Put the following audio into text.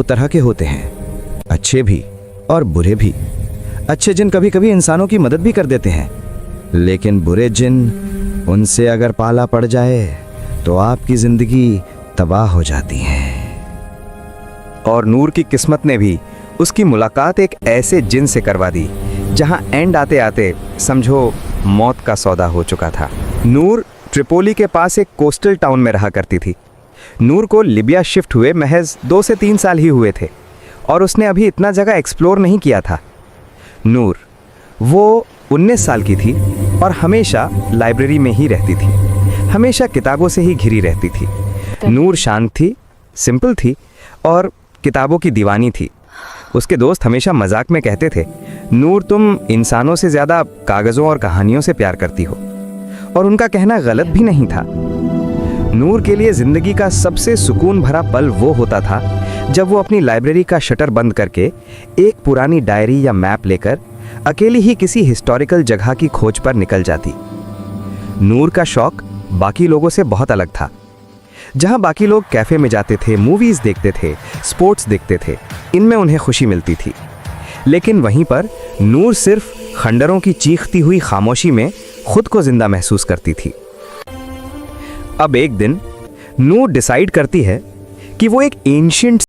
दो तरह के होते हैं, अच्छे भी और बुरे भी। अच्छे जिन कभी कभी इंसानों की मदद भी कर देते हैं, लेकिन बुरे जिन, उनसे अगर पाला पड़ जाए तो आपकी जिंदगी तबाह हो जाती है। और नूर की किस्मत ने भी उसकी मुलाकात एक ऐसे जिन से करवा दी जहां एंड आते आते समझो मौत का सौदा हो चुका था। नूर ट्रिपोली के पास एक कोस्टल टाउन में रहा करती थी। नूर को लिबिया शिफ्ट हुए महज 2 से 3 साल ही हुए थे और उसने अभी इतना जगह एक्सप्लोर नहीं किया था। नूर वो 19 साल की थी और हमेशा लाइब्रेरी में ही रहती थी, हमेशा किताबों से ही घिरी रहती थी। नूर शांत थी, सिंपल थी और किताबों की दीवानी थी। उसके दोस्त हमेशा मजाक में कहते थे, नूर तुम इंसानों से ज़्यादा कागज़ों और कहानियों से प्यार करती हो, और उनका कहना गलत भी नहीं था। नूर के लिए ज़िंदगी का सबसे सुकून भरा पल वो होता था जब वो अपनी लाइब्रेरी का शटर बंद करके एक पुरानी डायरी या मैप लेकर अकेली ही किसी हिस्टोरिकल जगह की खोज पर निकल जाती। नूर का शौक बाकी लोगों से बहुत अलग था। जहां बाकी लोग कैफ़े में जाते थे, मूवीज़ देखते थे, स्पोर्ट्स देखते थे, इनमें उन्हें खुशी मिलती थी, लेकिन वहीं पर नूर सिर्फ खंडरों की चीखती हुई खामोशी में खुद को जिंदा महसूस करती थी। अब एक दिन नूर डिसाइड करती है कि वो एक एंशिएंट